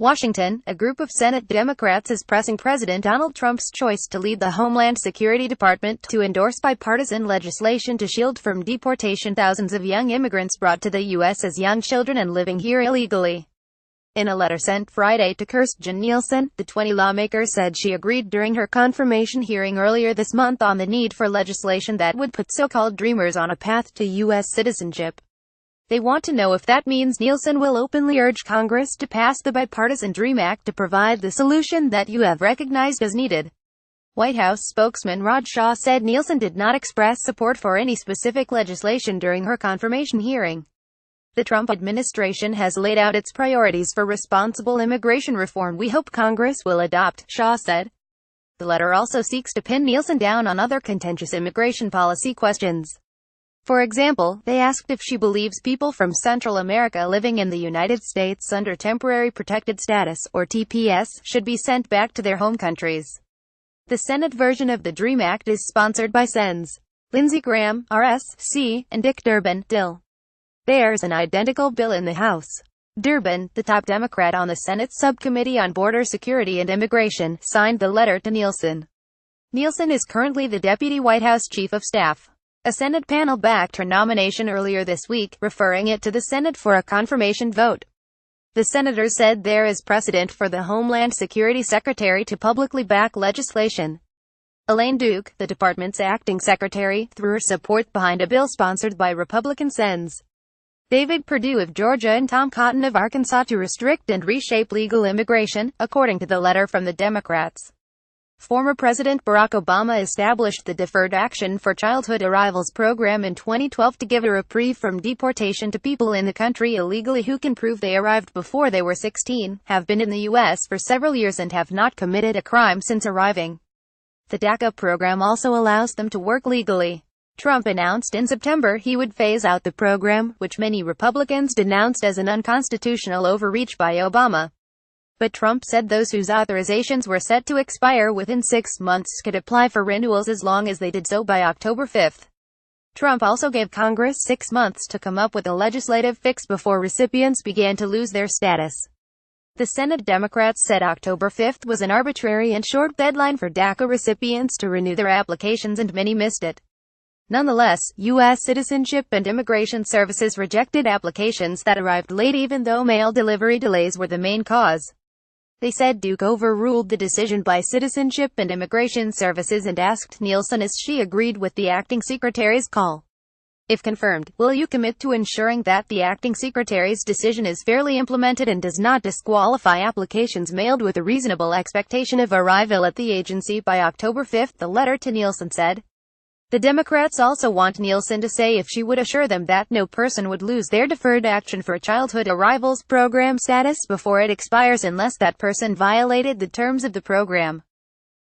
Washington, a group of Senate Democrats is pressing President Donald Trump's choice to lead the Homeland Security Department to endorse bipartisan legislation to shield from deportation thousands of young immigrants brought to the U.S. as young children and living here illegally. In a letter sent Friday to Kirstjen Nielsen, the 20 lawmaker said she agreed during her confirmation hearing earlier this month on the need for legislation that would put so-called dreamers on a path to U.S. citizenship. They want to know if that means Nielsen will openly urge Congress to pass the Bipartisan Dream Act to provide the solution that you have recognized as needed. White House spokesman Raj Shah said Nielsen did not express support for any specific legislation during her confirmation hearing. The Trump administration has laid out its priorities for responsible immigration reform we hope Congress will adopt, Shah said. The letter also seeks to pin Nielsen down on other contentious immigration policy questions. For example, they asked if she believes people from Central America living in the United States under Temporary Protected Status, or TPS, should be sent back to their home countries. The Senate version of the DREAM Act is sponsored by Sens. Lindsey Graham, RSC, and Dick Durbin, DIL. There's an identical bill in the House. Durbin, the top Democrat on the Senate Subcommittee on Border Security and Immigration, signed the letter to Nielsen. Nielsen is currently the Deputy White House Chief of Staff. A Senate panel backed her nomination earlier this week, referring it to the Senate for a confirmation vote. The senators said there is precedent for the Homeland Security Secretary to publicly back legislation. Elaine Duke, the department's acting secretary, threw her support behind a bill sponsored by Republican Sens. David Perdue of Georgia and Tom Cotton of Arkansas to restrict and reshape legal immigration, according to the letter from the Democrats. Former President Barack Obama established the Deferred Action for Childhood Arrivals program in 2012 to give a reprieve from deportation to people in the country illegally who can prove they arrived before they were 16, have been in the U.S. for several years and have not committed a crime since arriving. The DACA program also allows them to work legally. Trump announced in September he would phase out the program, which many Republicans denounced as an unconstitutional overreach by Obama. But Trump said those whose authorizations were set to expire within 6 months could apply for renewals as long as they did so by October 5. Trump also gave Congress 6 months to come up with a legislative fix before recipients began to lose their status. The Senate Democrats said October 5 was an arbitrary and short deadline for DACA recipients to renew their applications and many missed it. Nonetheless, U.S. Citizenship and Immigration Services rejected applications that arrived late even though mail delivery delays were the main cause. They said Duke overruled the decision by Citizenship and Immigration Services and asked Nielsen if she agreed with the acting secretary's call. If confirmed, will you commit to ensuring that the acting secretary's decision is fairly implemented and does not disqualify applications mailed with a reasonable expectation of arrival at the agency by October 5, the letter to Nielsen said. The Democrats also want Nielsen to say if she would assure them that no person would lose their Deferred Action for Childhood Arrivals program status before it expires unless that person violated the terms of the program.